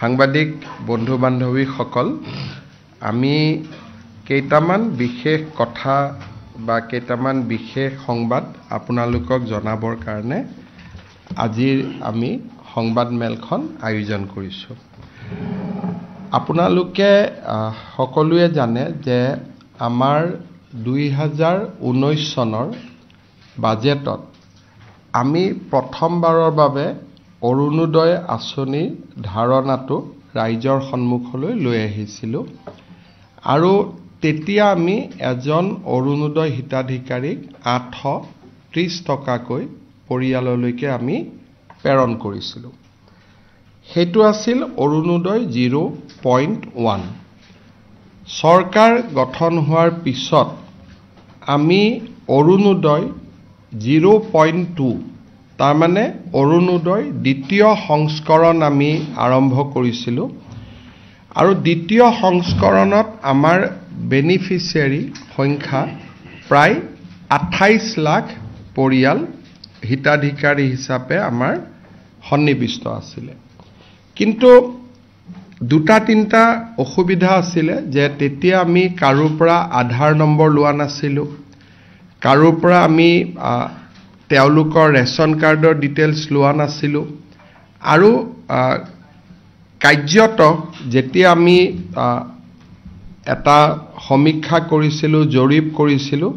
সাংবাদিক বন্ধু বান্ধৱীসকল, আমি কেইটামান বিশেষ কথা বা কেইটামান বিশেষ সংবাদ আপোনালোকক জনাবৰ কাৰণে আজিৰ আমি সংবাদ মেলখন আয়োজন কৰিছোঁ। আপোনালোকে সকলোৱে জানে যে আমাৰ 2019 চনৰ বাজেটত আমি প্ৰথমবাৰৰ বাবে অৰুণোদয় আঁচনিৰ ধাৰণাটো ৰাইজৰ সন্মুখলৈ লৈ আহিছিলোঁ আৰু তেতিয়া আমি এজন অৰুণোদয় হিতাধিকাৰীক 830 টকাকৈ পৰিয়াললৈকে আমি প্ৰেৰণ কৰিছিলোঁ। সেইটো আছিল অৰুণোদয় 0.1। চৰকাৰ গঠন হোৱাৰ পিছত আমি অৰুণোদয় 0.2 তাৰমানে অৰুণোদয় দ্বিতীয় সংস্কৰণ আমি আৰম্ভ কৰিছিলোঁ আৰু দ্বিতীয় সংস্কৰণত আমাৰ বেনিফিচিয়াৰী সংখ্যা প্ৰায় 28 লাখ পৰিয়াল হিতাধিকাৰী হিচাপে আমাৰ সন্নিবিষ্ট আছিলে। কিন্তু দুটা তিনিটা অসুবিধা আছিলে যে তেতিয়া আমি কাৰোৰ পৰা আধাৰ নম্বৰ লোৱা নাছিলোঁ, কাৰোৰ পৰা আমি তেওঁলোকৰ ৰেচন কাৰ্ডৰ ডিটেইলছ লোৱা নাছিলোঁ আৰু কাৰ্যত যেতিয়া আমি এটা সমীক্ষা কৰিছিলোঁ, জৰীপ কৰিছিলোঁ,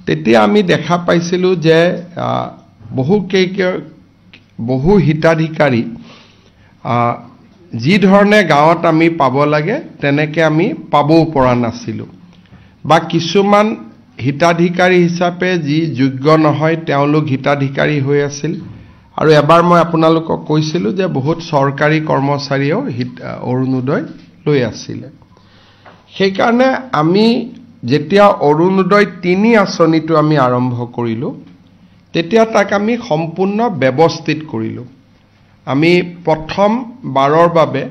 তেতিয়া আমি দেখা পাইছিলোঁ যে বহু হিতাধিকাৰী যি ধৰণে গাঁৱত আমি পাব লাগে তেনেকৈ আমি পাবও পৰা নাছিলোঁ বা কিছুমান হিতাধিকাৰী হিচাপে যি যোগ্য নহয় তেওঁলোক হিতাধিকাৰী হৈ আছিল আৰু এবাৰ মই আপোনালোকক কৈছিলোঁ যে বহুত চৰকাৰী কৰ্মচাৰীয়েও অৰুণোদয় লৈ আছিলে। সেইকাৰণে আমি যেতিয়া অৰুণোদয় 3 আঁচনিটো আমি আৰম্ভ কৰিলোঁ তেতিয়া তাক আমি সম্পূৰ্ণ ব্যৱস্থিত কৰিলোঁ। আমি প্ৰথম বাৰৰ বাবে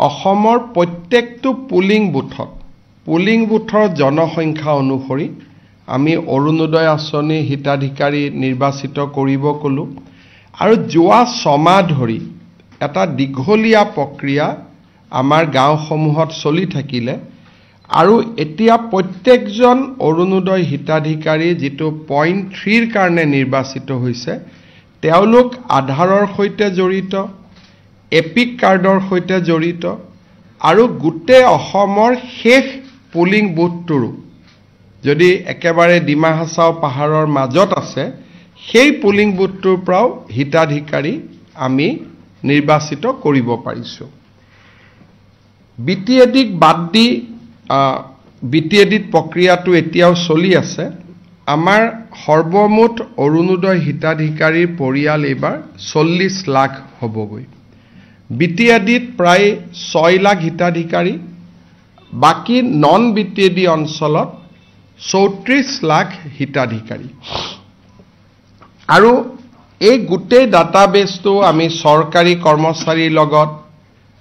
অসমৰ প্ৰত্যেকটো পুলিং বুথৰ জনসংখ্যা অনুসৰি আমি অৰুণোদয় আঁচনি হিতাধিকাৰী নিৰ্বাচিত কৰিব ক'লোঁ আৰু যোৱা 6 মাহ ধৰি এটা দীঘলীয়া প্ৰক্ৰিয়া আমাৰ গাঁওসমূহত চলি থাকিলে আৰু এতিয়া প্ৰত্যেকজন অৰুণোদয় হিতাধিকাৰী যিটো পইণ্ট 3ৰ কাৰণে নিৰ্বাচিত হৈছে তেওঁলোক আধাৰৰ সৈতে জড়িত, এপিক কাৰ্ডৰ সৈতে জড়িত আৰু গোটেই অসমৰ শেষ পুলিং বুথটোৰো যদি একেবাৰে ডিমা হাছাও পাহাৰৰ মাজত আছে সেই পুলিং বুথটোৰ পৰাও হিতাধিকাৰী আমি নিৰ্বাচিত কৰিব পাৰিছোঁ। বিটিএডিক বাদ দি বিটিএডিত প্ৰক্ৰিয়াটো এতিয়াও চলি আছে। আমাৰ সৰ্বমুঠ অৰুণোদয় হিতাধিকাৰীৰ পৰিয়াল এইবাৰ 40 লাখ হ'বগৈ। বিটিএডিত প্ৰায় 6 লাখ হিতাধিকাৰী, বাকী নন বিটিএডি অঞ্চলত 34 লাখ হিতাধিকাৰী আৰু এই গোটেই ডাটাবেছটো আমি চৰকাৰী কৰ্মচাৰীৰ লগত,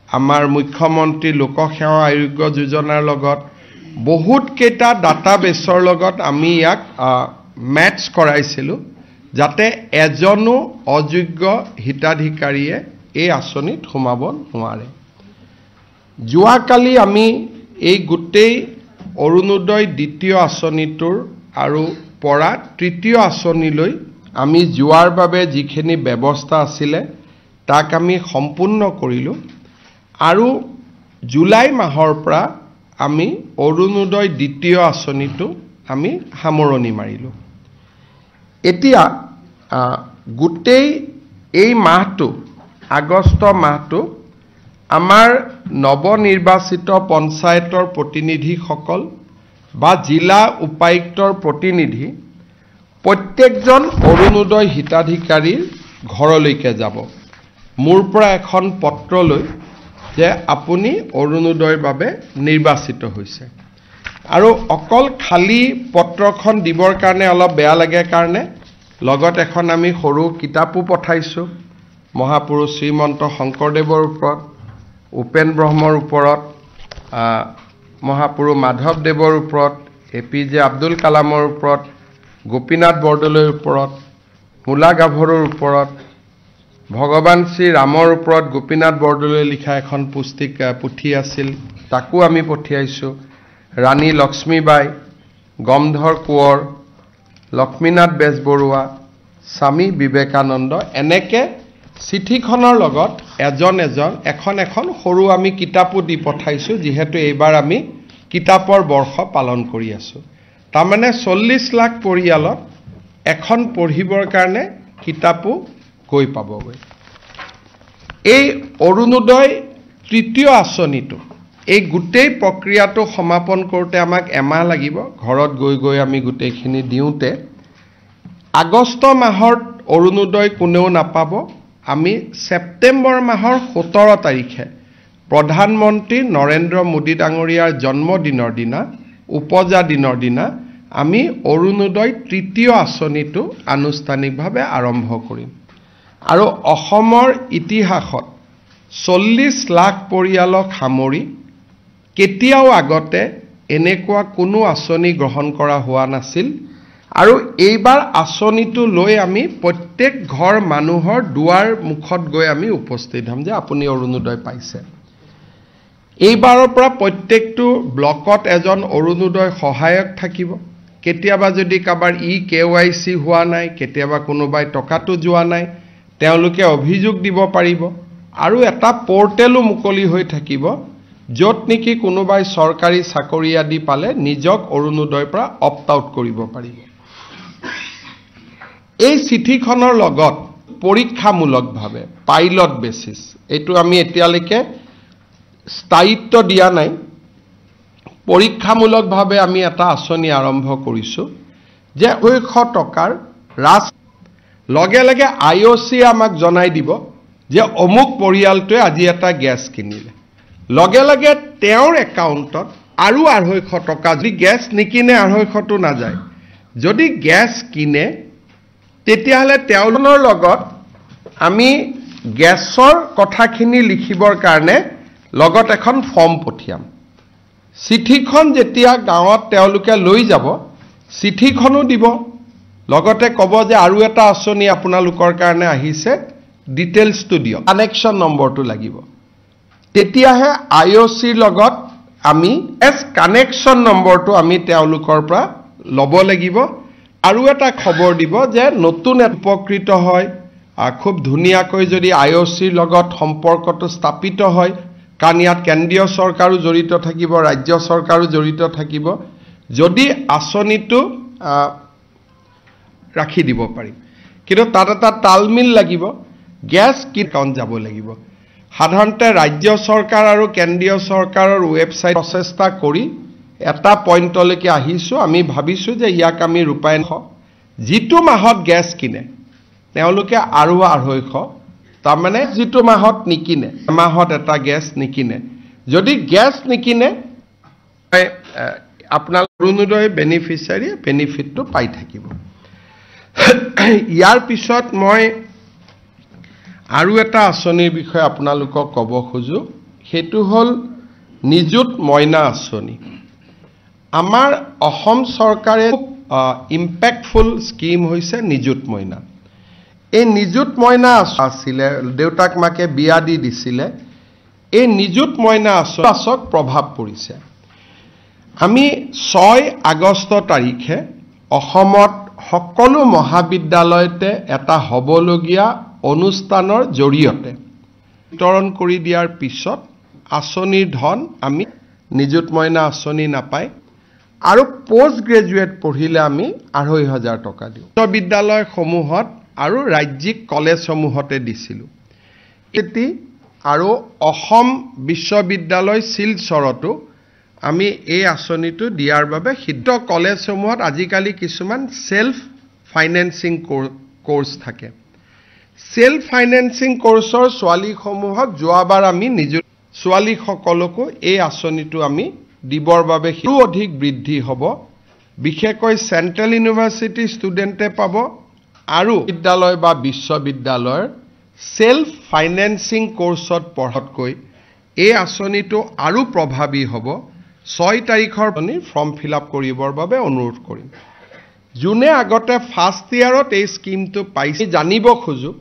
আমাৰ মুখ্যমন্ত্ৰী লোকসেৱা আয়োগ যোজনাৰ লগত বহুত কেইটা ডাটাবেছৰ লগত আমি ইয়াক মেটচ কৰাইছিলোঁ যাতে এজনো অযোগ্য হিতাধিকাৰীয়ে এই আঁচনিত সোমাব নোৱাৰে। যোৱাকালি আমি এই গোটেই অৰুণোদয় দ্বিতীয় আঁচনিটোৰ আৰু পৰা তৃতীয় আঁচনিলৈ আমি যোৱাৰ বাবে যিখিনি ব্যৱস্থা আছিলে তাক আমি সম্পূৰ্ণ কৰিলোঁ আৰু জুলাই মাহৰ পৰা আমি অৰুণোদয় দ্বিতীয় আঁচনিটো আমি সামৰণি মাৰিলোঁ। এতিয়া গোটেই এই মাহটো, আগষ্ট মাহটো আমাৰ নৱনিৰ্বাচিত পঞ্চায়তৰ প্ৰতিনিধিসকল বা জিলা উপায়ুক্তৰ প্ৰতিনিধি প্ৰত্যেকজন অৰুণোদয় হিতাধিকাৰীৰ ঘৰলৈকে যাব। মোৰ পৰা এখন পত্ৰ লৈ যে আপুনি অৰুণোদয়ৰ বাবে নিৰ্বাচিত হৈছে আৰু অকল খালী পত্ৰখন দিবৰ কাৰণে অলপ বেয়া লাগে কাৰণে লগত এখন আমি সৰু কিতাপো পঠাইছোঁ। মহাপুৰুষ শ্ৰীমন্ত শংকৰদেৱৰ ওপৰত, উপেন ব্ৰহ্মৰ ওপৰত, মহাপুৰুষ মাধৱদেৱৰ ওপৰত, APJ আব্দুল কালামৰ ওপৰত, গোপীনাথ বৰদলৈৰ ওপৰত, মূলা গাভৰুৰ ওপৰত, ভগৱান শ্ৰী ৰামৰ ওপৰত গোপীনাথ বৰদলৈ লিখা এখন পুথি আছিল, তাকো আমি পঠিয়াইছোঁ। ৰাণী লক্ষ্মীবাই, গমধৰ কোঁৱৰ, লক্ষ্মীনাথ বেজবৰুৱা, স্বামী বিবেকানন্দ, এনেকে চিঠিখনৰ লগত এখন সৰু আমি কিতাপো দি পঠাইছোঁ, যিহেতু এইবাৰ আমি কিতাপৰ বৰ্ষ পালন কৰি আছোঁ। তাৰমানে 40 লাখ পৰিয়ালত এখন পঢ়িবৰ কাৰণে কিতাপো গৈ পাবগৈ। এই অৰুণোদয় তৃতীয় আঁচনিটো, এই গোটেই প্ৰক্ৰিয়াটো সমাপন কৰোঁতে আমাক এমাহ লাগিব। ঘৰত গৈ আমি গোটেইখিনি দিওঁতে আগষ্ট মাহৰ অৰুণোদয় কোনেও নাপাব। আমি ছেপ্টেম্বৰ মাহৰ 17 তাৰিখে প্ৰধানমন্ত্ৰী নৰেন্দ্ৰ মোদী ডাঙৰীয়াৰ জন্মদিনৰ দিনা, উপজা দিনৰ দিনা আমি অৰুণোদয় তৃতীয় আঁচনিটো আনুষ্ঠানিকভাৱে আৰম্ভ কৰিম। আৰু অসমৰ ইতিহাসত 40 লাখ পৰিয়ালক সামৰি কেতিয়াও আগতে এনেকুৱা কোনো আঁচনি গ্ৰহণ কৰা হোৱা নাছিল। আৰু এইবাৰ আঁচনিটো লৈ আমি প্ৰত্যেক ঘৰ মানুহৰ দুৱাৰ মুখত গৈ আমি উপস্থিত হ'ম যে আপুনি অৰুণোদয় পাইছে। এইবাৰৰ পৰা প্ৰত্যেকটো ব্লকত এজন অৰুণোদয় সহায়ক থাকিব। কেতিয়াবা যদি কাৰোবাৰ KYC হোৱা নাই, কেতিয়াবা কোনোবাই টকাটো যোৱা নাই, তেওঁলোকে অভিযোগ দিব পাৰিব। আৰু এটা পৰ্টেলো মুকলি হৈ থাকিব, য'ত নেকি কোনোবাই চৰকাৰী চাকৰি আদি পালে নিজক অৰুণোদয়ৰ পৰা অপ্ট আউট কৰিব পাৰিব। এই চিঠিখনৰ লগত পৰীক্ষামূলকভাৱে পাইলট বেচিছ, এইটো আমি এতিয়ালৈকে স্থায়িত্ব দিয়া নাই, পৰীক্ষামূলকভাৱে আমি এটা আঁচনি আৰম্ভ কৰিছোঁ যে 200 টকাৰ লগে লগে IOC আমাক জনাই দিব যে অমুক পৰিয়ালটোৱে আজি এটা গেছ কিনিলে। লগে লগে তেওঁৰ একাউণ্টত আৰু 250 টকা, যদি গেছ নিকিনে 250টো নাযায়, যদি গেছ কিনে তেতিয়াহ'লে তেওঁলোকৰ লগত আমি গেছৰ কথাখিনি লিখিবৰ কাৰণে লগত এখন ফৰ্ম পঠিয়াম। চিঠিখন যেতিয়া গাঁৱত তেওঁলোকে লৈ যাব, চিঠিখনো দিব, লগতে ক'ব যে আৰু এটা আঁচনি আপোনালোকৰ কাৰণে আহিছে, ডিটেইলছটো দিয়ক, কানেকশ্যন নম্বৰটো লাগিব। তেতিয়াহে IOCৰ লগত আমি কানেকশ্যন নম্বৰটো আমি তেওঁলোকৰ পৰা ল'ব লাগিব। আৰু এটা খবৰ দিব যে নতুন উপকৃত হয়, খুব ধুনীয়াকৈ যদি IOCৰ লগত সম্পৰ্কটো স্থাপিত হয়, কাৰণ ইয়াত কেন্দ্ৰীয় চৰকাৰো জড়িত থাকিব, ৰাজ্য চৰকাৰো জড়িত থাকিব, যদি আঁচনিটো ৰাখি দিব পাৰিম। কিন্তু তাত এটা তালমিল লাগিব, গেছ একাউণ্ট যাব লাগিব। সাধাৰণতে ৰাজ্য চৰকাৰ আৰু কেন্দ্ৰীয় চৰকাৰৰ ৱেবছাইট প্ৰচেষ্টা কৰি এটা পইণ্টলৈকে আহিছোঁ। আমি ভাবিছোঁ যে ইয়াক আমি ৰূপায়ণ, যিটো মাহত গেছ কিনে তেওঁলোকে আৰু 250, তাৰমানে যিটো মাহত নিকিনে, মাহত এটা গেছ নিকিনে, যদি গেছ নিকিনে আপোনাৰ অৰুণোদয় বেনিফিচিয়াৰীয়ে বেনিফিটটো পাই থাকিব। ইয়াৰ পিছত মই আৰু এটা আঁচনিৰ বিষয়ে আপোনালোকক ক'ব খোজোঁ, সেইটো হ'ল নিযুত মইনা আঁচনি। আমাৰ অসম চৰকাৰে ইম্পেক্টফুল স্কিম হৈছে নিযুত মইনা। এই নিযুত মইনা আছিলে, দেউতাক মাকে বিয়া দি দিছিলে, এই নিযুত মইনা আঁচনিৰ প্ৰভাৱ পৰিছে। আমি 6 আগষ্ট তাৰিখে অসমত সকলো মহাবিদ্যালয়তে এটা হ'বলগীয়া অনুষ্ঠানৰ জৰিয়তে বিতৰণ কৰি দিয়াৰ পিছত আঁচনিৰ ধন আমি নিযুত মইনা আঁচনি নাপায়, আৰু পোষ্ট গ্ৰেজুৱেট পঢ়িলে আমি 2,500 টকা দিওঁ। বিশ্ববিদ্যালয়সমূহত আৰু ৰাজ্যিক কলেজসমূহতে দিছিলোঁ। আৰু অসম বিশ্ববিদ্যালয় শিলচৰতো আমি এই আঁচনিটো দিয়াৰ বাবে সিদ্ধ কলেজসমূহত আজিকালি কিছুমান সেল্ফ ফাইনেন্সিং কোৰ্স থাকে। সেল্ফ ফাইনেন্সিং কোৰ্সৰ ছোৱালীসমূহক যোৱাবাৰ আমি নিযুত ছোৱালীসকলকো এই আঁচনিটো আমি দিবৰ বাবে অধিক বৃদ্ধি হ'ব। বিশেষকৈ চেণ্ট্ৰেল ইউনিভাৰ্চিটি ষ্টুডেণ্টে পাব, আৰু বিদ্যালয় বা বিশ্ববিদ্যালয়ৰ সেল্ফ ফাইনেন্সিং কোৰ্সত পঢ়াতকৈ এই আঁচনিটো আৰু প্ৰভাৱী হ'ব। 6 তাৰিখৰ ফৰ্ম ফিল আপ কৰিবৰ বাবে অনুৰোধ কৰিম। যোনে আগতে ফাৰ্ষ্ট ইয়াৰত এই স্কিমটো পাইছে জানিব খোজো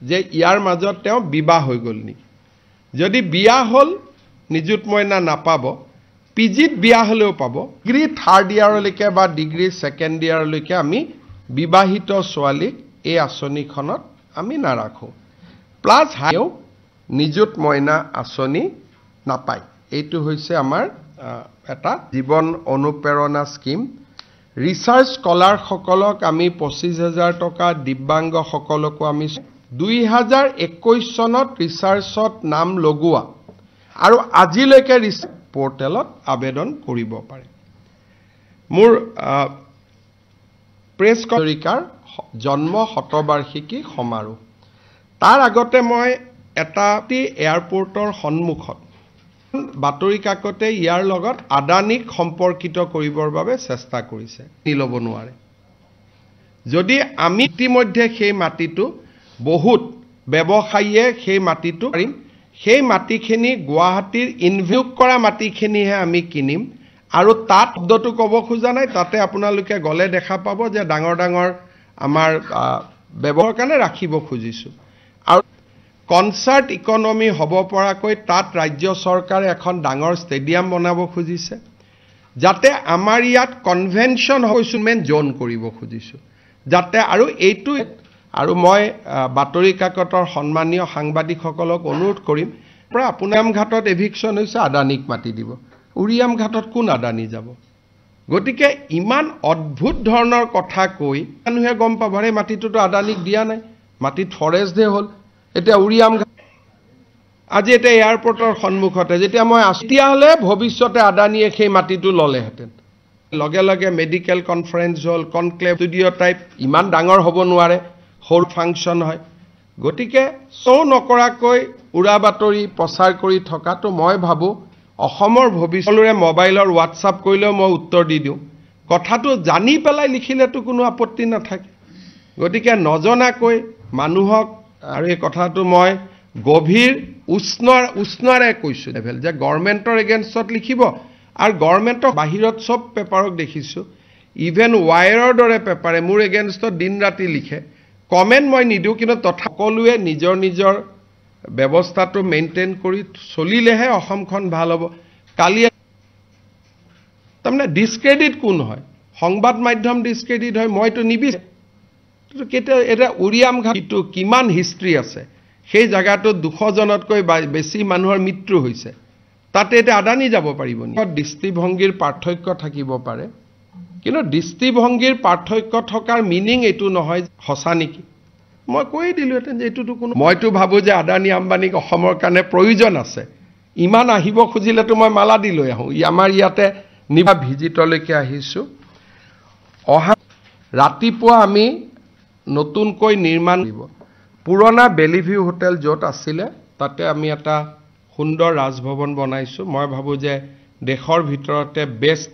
যে ইয়াৰ মাজত তেওঁ বিবাহ হৈ গ'ল নেকি যদি বিয়া হ'ল নিযুত মইনা নাপাব পিজিত বিয়া হলেও পাব ডিগ্ৰী থাৰ্ড ইয়াৰলৈকে বা ডিগ্ৰী ছেকেণ্ড ইয়াৰলৈকে আমি বিবাহিত ছোৱালীক এই আঁচনিখনত আমি নাৰাখো প্লাছ হাইও নিযুত মইনা আঁচনি নাপায় এইটো হৈছে আমাৰ এটা জীৱন অনুপ্ৰেৰণা স্কিম ৰিচাৰ্চ স্কলাৰ সকলক আমি 25000 টকা দিব্যাংগ সকলকো আমি 2021 চনত ৰিচাৰ্চত নাম লগোৱা আৰু আজিলৈকে পোৰ্টেলত আবেদন কৰিব পাৰে মোৰ প্ৰেছ কনফাৰেন্সৰ জন্ম শতবাৰ্ষিকী সমাৰোহ তাৰ আগতে মই এটা এয়াৰপোৰ্টৰ সন্মুখত বাতৰি কাকতে ইয়াৰ লগত আদানিক সম্পৰ্কিত কৰিবৰ বাবে চেষ্টা কৰিছে নিলব নোৱাৰে যদি আমি ইতিমধ্যে সেই মাটিটো বহুত ব্যৱসায়ীয়ে সেই মাটিটো পাৰিম সেই মাটিখিনি গুৱাহাটীৰ ইনভেষ্ট কৰা মাটিখিনিহে আমি কিনিম আৰু তাত শব্দটো ক'ব খোজা নাই তাতে আপোনালোকে গলে দেখা পাব যে ডাঙৰ ডাঙৰ আমাৰ ব্যৱহাৰৰ কাৰণে ৰাখিব খুজিছো আৰু কনসাৰ্ট ইকনমি হ'ব পৰাকৈ তাত ৰাজ্য চৰকাৰে এখন ডাঙৰ ষ্টেডিয়াম বনাব খুজিছে যাতে আমাৰ ইয়াত কনভেনশন হৈছমেন জোন কৰিব খুজিছো যাতে আৰু এইটো আৰু মই বাতৰি কাকতৰ সন্মানীয় সাংবাদিকসকলক অনুৰোধ কৰিম পৰা আপোনাম ঘাটত এভিকশন হৈছে আদানিক মাটি দিব উৰিয়াম ঘাটত কোন আদানি যাব গতিকে ইমান অদ্ভুত ধৰণৰ কথা কৈ মানুহে গম পাবৰে মাটিটোতো আদানিক দিয়া নাই মাটিত ফৰেষ্ট দে হ'ল এটা উৰিয়াম আজি এটা এয়াৰপোৰ্টৰ সন্মুখতে যেতিয়া মই আস্তিয়া হলে ভৱিষ্যতে আদানিয়ে সেই মাটিটো ললেহেঁতেন লগে লগে মেডিকেল কনফাৰেন্স হল কনক্লেভ ষ্টুডিঅ টাইপ ইমান ডাঙৰ হ'ব নোৱাৰে হোল ফাংচন হয় গতিকে সৌ নকৰাকৈ উৰা বাতৰি প্ৰচাৰ কৰি থকাটো মই ভাবো অসমৰ ভৱিষ্যতৰে মোবাইলৰ হোৱাটছআপ কৰিলেও মই উত্তৰ দি দিওঁ কথাটো জানি পেলাই লিখিলেতো কোনো আপত্তি নাথাকে গতিকে নজনাকৈ মানুহক আৰু এই কথাটো মই গভীৰ উষ্ণৰে কৈছো লেভেল যে গভৰ্ণমেণ্টৰ এগেইনষ্টত লিখিব আৰু গভৰ্ণমেণ্টক বাহিৰত সব পেপাৰক দেখিছো ইভেন ৱায়াৰৰ দৰে পেপাৰে মোৰ এগেইনষ্টত দিন ৰাতি লিখে কমেন্ট মই নিদিও কিন্তু তথাকলুৱে নিজৰ নিজৰ ব্যৱস্থাটো মেইনটেইন কৰি চলিলেহে অসমখন ভাল হ'ব কালি তাৰমানে ডিসক্ৰেডিট কোন হয় সংবাদ মাধ্যম ডিসক্ৰেডিট হয় মইতো নিবিচাৰো কেতিয়া এটা উৰিয়াম ঘাটটো কিমান হিষ্ট্ৰী আছে সেই জায়গাটো 200 জনতকৈ বেছি মানুহৰ মৃত্যু হৈছে তাতে এটা আদানি যাব পাৰিব নি দৃষ্টিভংগীৰ পাৰ্থক্য থাকিব পাৰে কিন্তু দৃষ্টিভংগীৰ পাৰ্থক্য থকাৰ মিনিং এটো নহয় হসা নেকি মই কৈ দিলো এতেন যে এটোটো কোনো মইতো ভাবো যে আদানি আম্বানিক অসমৰ কাৰণে প্ৰয়োজন আছে ইমান আহিব খুজিলেতো মই মালা দি লৈ আহো আমাৰ ইয়াতে নিবা ভিজিটলৈকে আহিছো অহা ৰাতিপুৱা আমি নতুনকৈ নিৰ্মাণ কৰিব পুৰণা বেলিভিউ হোটেল য'ত আছিলে তাতে আমি এটা সুন্দৰ ৰাজভৱন বনাইছো মই ভাবো যে দেশৰ ভিতৰতে বেষ্ট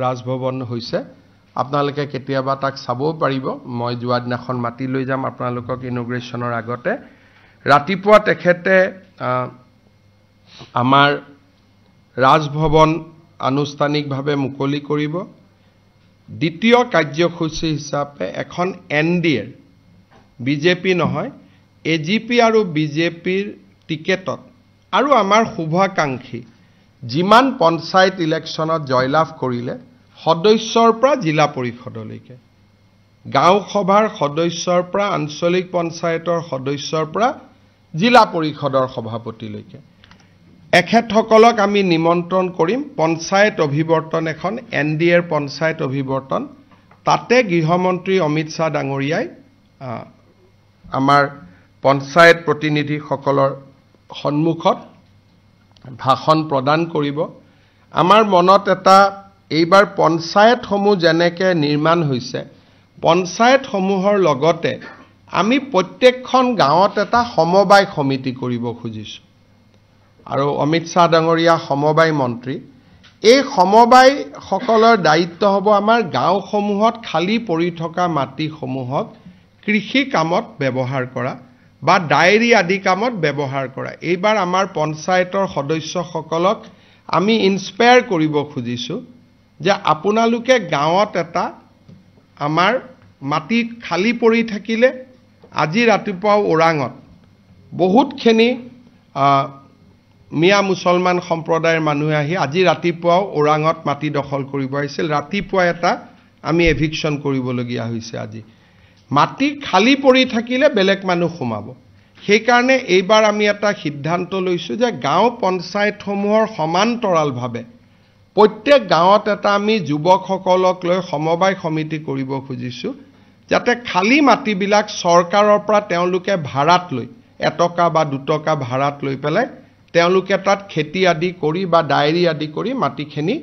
ৰাজভৱন হৈছে আপোনালোকে কেতিয়াবা তাক চাবও পাৰিব মই যোৱা দিনাখন মাটি লৈ যাম আপোনালোকক ইনোগ্ৰেচনৰ আগতে ৰাতিপুৱা তেখেতে আমাৰ ৰাজভৱন আনুষ্ঠানিকভাৱে মুকলি কৰিব দ্বিতীয় কাৰ্যসূচী হিচাপে এখন এনডিএৰ বিজেপি নহয় এজিপি আৰু বিজেপিৰ টিকেটত আৰু আমাৰ শুভাকাংক্ষী যিমান পঞ্চায়ত ইলেকশ্যনত জয়লাভ কৰিলে সদস্যৰ পৰা জিলা পৰিষদলৈকে গাঁও সভাৰ সদস্যৰ পৰা আঞ্চলিক পঞ্চায়তৰ সদস্যৰ পৰা জিলা পৰিষদৰ সভাপতিলৈকে এখেতসকলক আমি নিমন্ত্ৰণ কৰিম পঞ্চায়ত অভিৱৰ্তন এখন এনডিএৰ পঞ্চায়ত অভিৱৰ্তন তাতে গৃহমন্ত্ৰী অমিত শাহ ডাঙৰীয়াই আমাৰ পঞ্চায়ত প্ৰতিনিধিসকলৰ সন্মুখত ভাষণ প্ৰদান কৰিব আমাৰ মনত এটা এইবাৰ পঞ্চায়তসমূহ যেনেকৈ নিৰ্মাণ হৈছে পঞ্চায়তসমূহৰ লগতে আমি প্ৰত্যেকখন গাঁৱত এটা সমবায় সমিতি কৰিব খুজিছো আৰু অমিত শাহ ডাঙৰীয়া সমবায় মন্ত্ৰী এই সমবায় সকলৰ দায়িত্ব হ'ব আমাৰ গাঁওসমূহত খালি পৰি থকা মাটিসমূহক কৃষি কামত ব্যৱহাৰ কৰা বা ডায়েৰী আদি কামত ব্যৱহাৰ কৰা এইবাৰ আমাৰ পঞ্চায়তৰ সদস্যসকলক আমি ইনস্পায়াৰ কৰিব খুজিছো যে আপোনালোকে গাঁৱত এটা আমাৰ মাটি খালি পৰি থাকিলে আজি ৰাতিপুৱা ওৰাঙত বহুতখিনি মিয়া মুছলমান সম্প্ৰদায়ৰ মানুহে আহি আজি ৰাতিপুৱা ওৰাঙত মাটি দখল কৰিব আহিছিল ৰাতিপুৱা এটা আমি এভিকশন কৰিবলগীয়া হৈছে আজি মাটি খালি পৰি থাকিলে বেলেগ মানুহ সোমাব সেই কাৰণে এইবাৰ আমি এটা সিদ্ধান্ত লৈছো যে গাঁও পঞ্চায়তসমূহৰ সমান্তৰালভাৱে প্ৰত্যেক গাঁৱত এটা আমি যুৱকসকলক লৈ সমবায় সমিতি কৰিব খুজিছো যাতে খালি মাটিবিলাক চৰকাৰৰ পৰা তেওঁলোকে ভাড়াত লৈ 1 টকা বা 2 টকা ভাড়াত লৈ পেলাই তেওঁলোকে তাত খেতি আদি কৰি বা ডায়েৰী আদি কৰি মাটিখিনি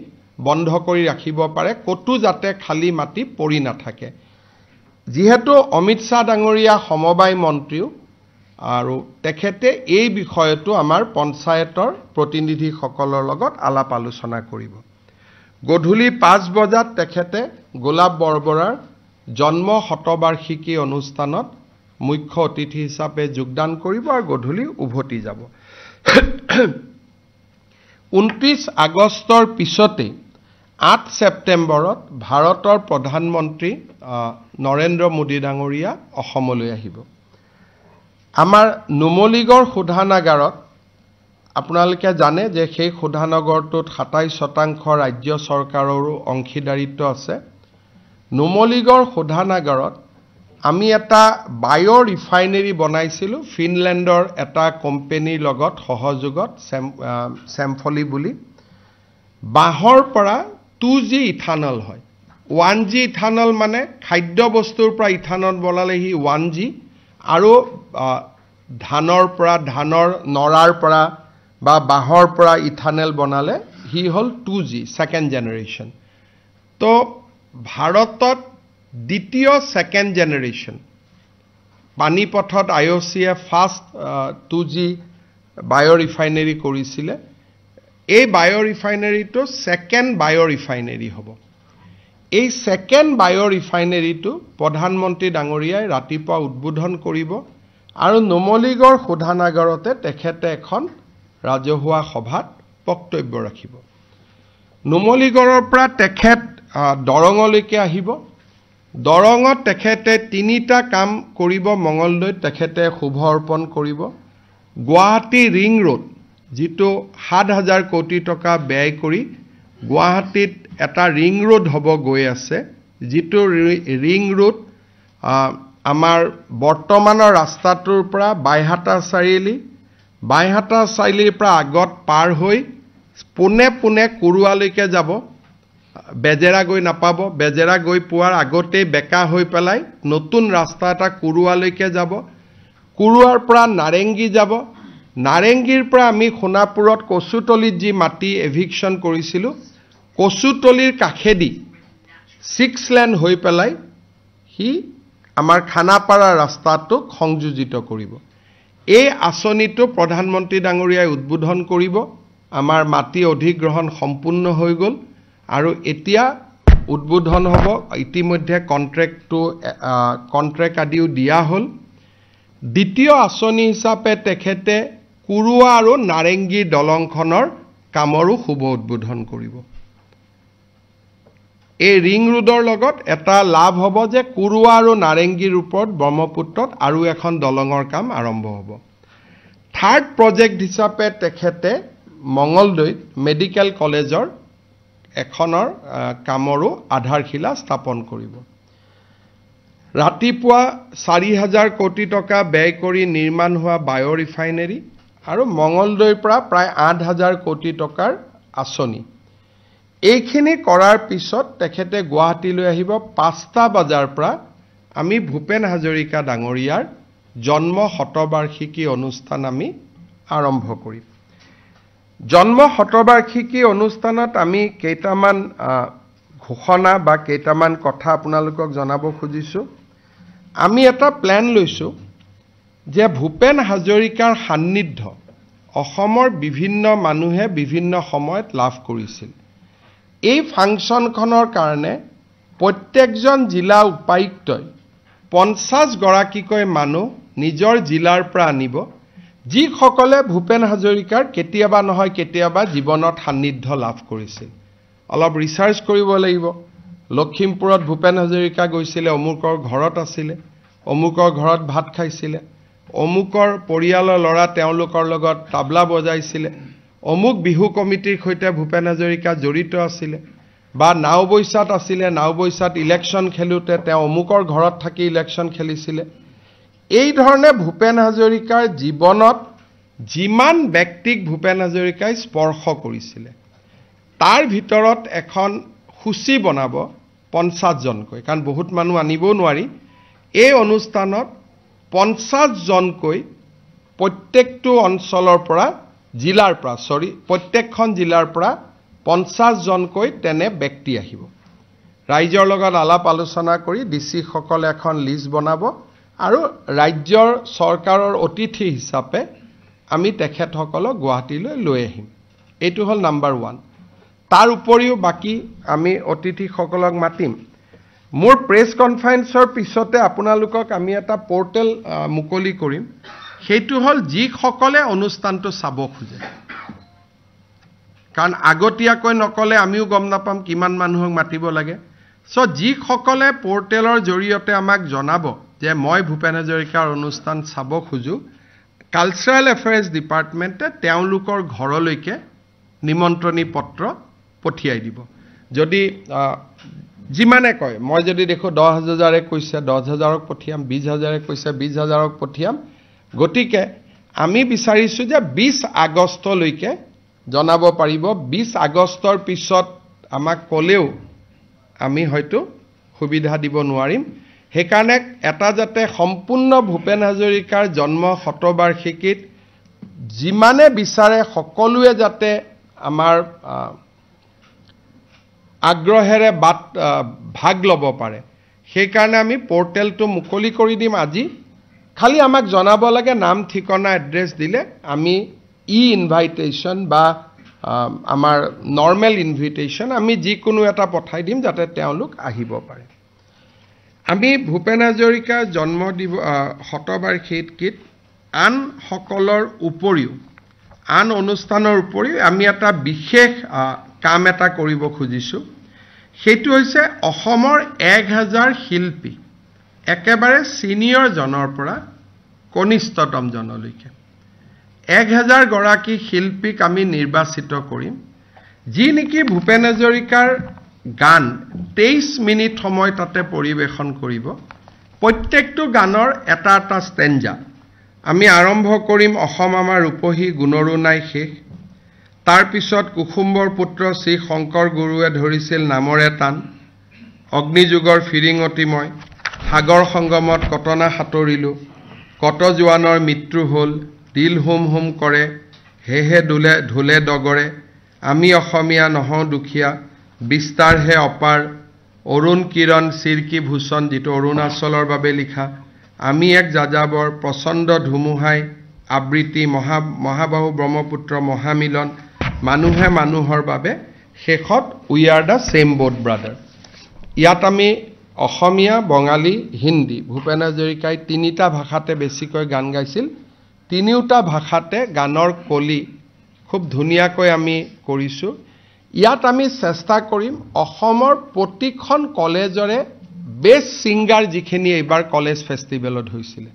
বন্ধ কৰি ৰাখিব পাৰে কতো যাতে খালি মাটি পৰি নাথাকে যিহেতু অমিত শাহ ডাঙৰীয়া সমবায় মন্ত্ৰীও আৰু তেখেতে এই বিষয়টো আমাৰ পঞ্চায়তৰ প্ৰতিনিধিসকলৰ লগত আলাপ আলোচনা কৰিব গধূলি 5 বজাত তেখেতে গোলাপ বৰবৰাৰ জন্ম শতবাৰ্ষিকী অনুষ্ঠানত মুখ্য অতিথি হিচাপে যোগদান কৰিব আৰু গধূলি উভতি যাব 29 আগষ্টৰ পিছতে 8 ছেপ্টেম্বৰত ভাৰতৰ প্ৰধানমন্ত্ৰী নৰেন্দ্ৰ মোদী ডাঙৰীয়া অসমলৈ আহিব আমাৰ নুমলীগড় শোধানাগাৰত আপোনালোকে জানে যে সেই শোধানাগাৰটোত 27% ৰাজ্য চৰকাৰৰো অংশীদাৰিত্ব আছে নুমলীগড় শোধানাগাৰত আমি এটা বায়ো ৰিফাইনাৰী বনাইছিলো ফিনল্যান্ডৰ এটা কোম্পানীৰ লগত সহযোগত সেমফলি বুলি বাহৰ পৰা 2G ইথানল হয় 1G ইথানল মানে খাদ্য বস্তুৰ পৰা ইথানল বনালে হি 1G আৰু ধানৰ পৰা ধানৰ নৰাৰ পৰা বা বাহৰ পৰা ইথানল বনালে হি হল 2G সেকেন্ড জেনাৰেশন তো ভাৰতত দ্বিতীয় সেকেন্ড জেনাৰেশন পানীপথত আইওসিয়ে ফাৰ্স্ট 2G বায়ো ৰিফাইনাৰি কৰিছিলে এই বায়ো ৰিফাইনাৰিটো সেকেন্ড বায়ো ৰিফাইনাৰি হ'ব এই সেকেন্ড বায়ো ৰিফাইনাৰিটো প্ৰধানমন্ত্ৰী ডাঙৰীয়াই ৰাতিপুৱা উদ্বোধন কৰিব আৰু নুমলীগড় শোধানাগাৰতে তেখেতে এখন ৰাজহুৱা সভাত বক্তব্য ৰাখিব নুমলীগড়ৰ পৰা তেখেত দৰঙলৈকে আহিব দৰঙত তেখেতে 3টা কাম কৰিব মঙ্গলদৈত তেখেতে শুভ অৰ্পণ কৰিব গুৱাহাটী ৰিং ৰোড যিটো 7000 কোটি টকা ব্যয় কৰি গুৱাহাটীত এটা ৰিং ৰোড হ'ব গৈ আছে যিটো ৰিং ৰোড আমাৰ বৰ্তমানৰ ৰাস্তাটোৰ পৰা বাইহাটা চাৰিআলিৰ পৰা আগত পাৰ হৈ পুনে কুৰুৱালৈকে যাব বেজেৰা গৈ নাপাব বেজেৰা গৈ পোৱাৰ আগতে বেকা হৈ পেলাই নতুন ৰাস্তা এটা কুৰুৱালৈকে যাব কুৰুৱাৰ পৰা নাৰেংগী যাব নাৰেংগীৰ পৰা আমি সোণাপুৰত কচুতলিত যি মাটি এভিকশন কৰিছিলো কচুতলিৰ কাখেদি 6 লেন হৈ পেলাই হি আমাৰ খানাপাৰা ৰাস্তাটো সংযোজিত কৰিব এই আঁচনিটো প্ৰধানমন্ত্ৰী ডাঙৰীয়াই উদ্বোধন কৰিব আমাৰ মাটি অধিগ্ৰহণ সম্পূৰ্ণ হৈ গল আৰু এতিয়া উদ্বোধন হ'ব ইতিমধ্যে কন্ট্ৰাক্ট আদিও দিয়া হল দ্বিতীয় আঁচনি হিচাপে তেখেতে কুৰুৱা আৰু নাৰেংগী দলংখনৰ কামৰো শুভ উদ্বোধন কৰিব এই ৰিং ৰোডৰ লগত এটা লাভ হ'ব যে কুৰুৱা আৰু নাৰেংগীৰ ওপৰত ব্ৰহ্মপুত্ৰত আৰু এখন দলঙৰ কাম আৰম্ভ হ'ব থাৰ্ড প্ৰজেক্ট হিচাপে তেখেতে মঙ্গলদৈত মেডিকেল কলেজৰ এখনৰ কামৰো আধাৰশিলা স্থাপন কৰিব ৰাতিপুৱা 4000 কোটি টকা ব্যয় কৰি নিৰ্মাণ হোৱা বায়ো ৰিফাইনাৰী আৰু মঙ্গলদৈৰ পৰা প্ৰায় 8000 কোটি টকাৰ আঁচনি এইখিনি কৰাৰ পিছত তেখেতে গুৱাহাটীলৈ আহিব 5টা বজাৰ পৰা আমি ভূপেন হাজৰিকা ডাঙৰীয়াৰ জন্ম শতবাৰ্ষিকী অনুষ্ঠান আমি আৰম্ভ কৰিম জন্ম শতবাৰ্ষিকী অনুষ্ঠানত আমি কেইটামান ঘোষণা বা কেইটামান কথা আপোনালোকক জনাব খুজিছো আমি এটা প্ল্যান লৈছো যে ভূপেন হাজৰিকাৰ সান্নিধ্য অসমৰ বিভিন্ন মানুহে বিভিন্ন সময়ত লাভ কৰিছিল এই ফাংচনখনৰ কাৰণে প্ৰত্যেকজন জিলা উপায়ুক্তই 50 গৰাকীকৈ মানুহ নিজৰ জিলাৰ পৰা আনিব যিসকলে ভূপেন হাজৰিকাৰ কেতিয়াবা নহয় কেতিয়াবা জীৱনত সান্নিধ্য লাভ কৰিছিল অলপ ৰিসাৰ্চ কৰিব লাগিব লখিমপুৰত ভূপেন হাজৰিকা গৈছিলে অমুকৰ ঘৰত আছিলে অমুকৰ ঘৰত ভাত খাইছিলে, অমুকৰ পৰিয়ালৰ ল'ৰা তেওঁলোকৰ লগত তাবলা বজাইছিলে, অমুক বিহু কমিটিৰ সৈতে ভূপেন হাজৰিকা জড়িত আছিলে, বা নাওবৈচাত আছিলে, নাওবৈচাত ইলেকশ্যন খেলোতে তেওঁ অমুকৰ ঘৰত থাকি ইলেকশ্যন খেলিছিলে। এই ধৰণে ভূপেন হাজৰিকাৰ জীৱনত যিমান ব্যক্তিক ভূপেন হাজৰিকাই স্পৰ্শ কৰিছিলে তাৰ ভিতৰত এখন সূচী বনাব 50 জনকৈ, কাৰণ বহুত মানুহ আনিবও নোৱাৰি। এই অনুষ্ঠানত 50 জনকৈ প্ৰত্যেকটো অঞ্চলৰ পৰা জিলাৰ পৰা প্ৰত্যেকখন জিলাৰ পৰা 50 জনকৈ তেনে ব্যক্তি আহিব। ৰাইজৰ লগত আলাপ আলোচনা কৰি ডিচি সকলে এখন লিষ্ট বনাব আৰু ৰাজ্যৰ চৰকাৰৰ অতিথি হিচাপে আমি তেখেতসকলক গুৱাহাটীলৈ লৈ আহিম। এইটো হ'ল নাম্বাৰ 1। তাৰ উপৰিও বাকি আমি অতিথিসকলক মাতিম। মোৰ প্ৰেছ কনফাৰেন্সৰ পিছতে আপোনালোকক আমি এটা পোৰ্টেল মুকলি কৰিম। সেইটো হ'ল যিসকলে অনুষ্ঠানটো চাব খোজে, কাৰণ আগতীয়াকৈ নকলে আমিও গম নাপাম কিমান মানুহক মাতিব লাগে। যিসকলে পোৰ্টেলৰ জৰিয়তে আমাক জনাব যে মই ভূপেন হাজৰিকাৰ অনুষ্ঠান চাব খোজো, কালচাৰেল এফেয়াৰ্ছ ডিপাৰ্টমেণ্টে তেওঁলোকৰ ঘৰলৈকে নিমন্ত্ৰণী পত্ৰ পঠিয়াই দিব। যদি যিমানে কয়, মই যদি দেখো 10,000 কৈছে 10,000ক পঠিয়াম, 20,000 কৈছে 20,000ক পঠিয়াম। গতিকে আমি বিচাৰিছোঁ যে 20 আগষ্টলৈকে জনাব পাৰিব। 20 আগষ্টৰ পিছত আমাক ক'লেও আমি হয়তো সুবিধা দিব নোৱাৰিম। সেইকাৰণে এটা যাতে সম্পূৰ্ণ ভূপেন হাজৰিকাৰ জন্ম শতবাৰ্ষিকীত যিমানে বিচাৰে সকলোৱে যাতে আমাৰ আগ্ৰহেৰে ভাগ ল'ব পাৰে, সেইকাৰণে আমি পোৰ্টেলটো মুকলি কৰি দিম আজি। খালি আমাক জনাব লাগে, নাম ঠিকনা এড্ৰেছ দিলে আমি ইনভাইটেশ্যন বা আমাৰ নৰ্মেল ইনভিটেশ্যন আমি যিকোনো এটা পঠাই দিম যাতে তেওঁলোক আহিব পাৰে। আমি ভূপেন হাজৰিকাৰ জন্ম শতবাৰ্ষিকীত আন সকলৰ উপৰিও, আন অনুষ্ঠানৰ উপৰিও আমি এটা বিশেষ কাম এটা কৰিব খুজিছোঁ। সেইটো হৈছে অসমৰ 1000 শিল্পী, একেবাৰে চিনিয়ৰ জনৰ পৰা কনিষ্ঠতম জনলৈকে 1000 গৰাকী শিল্পীক আমি নিৰ্বাচিত কৰিম, যি নেকি ভূপেন হাজৰিকাৰ গান 23 মিনিট সময় তাতে পৰিৱেশন কৰিব। প্ৰত্যেকটো গানৰ এটা এটা ষ্টেঞ্জা। আমি আৰম্ভ কৰিম অসম আমাৰ ৰূপহী গুণৰো নাই শেষ, তাৰ পিছত কুসুম্বৰ পুত্ৰ শ্ৰী শংকৰ গুৰুৱে ধৰিছিল নামৰে টান, অগ্নিযুগৰ ফিৰিঙতি মই, সাগৰ সংগমত কটনা সাঁতৰিলোঁ, কত জোৱানৰ মৃত্যু হ'ল, দিল হুম হুম কৰে, হেহে ঢোলে ডগৰে, আমি অসমীয়া নহওঁ দুখীয়া, বিস্তাৰহে অপাৰ, অৰুণ কিৰণ চিৰকি ভূষণ, যিটো অৰুণাচলৰ বাবে লিখা, আমি এক যাযাবৰ, প্ৰচণ্ড ধুমুহাই আবৃত্তি, মহাবাহু ব্ৰহ্মপুত্ৰ মহামিলন, মানুহে মানুহৰ বাবে, শেষত we are the same boat brother. ইয়াত আমি অসমীয়া, বঙালী, হিন্দী, ভূপেন হাজৰিকাই 3টা ভাষাতে বেছিকৈ গান গাইছিল। 3টা ভাষাতে গানৰ কলি খুব ধুনীয়াকৈ আমি কৰিছোঁ। ইয়াত আমি চেষ্টা কৰিম অসমৰ প্ৰতিখন কলেজৰে বেষ্ট ছিংগাৰ যিখিনি এইবাৰ কলেজ ফেষ্টিভেলত হৈছিলে,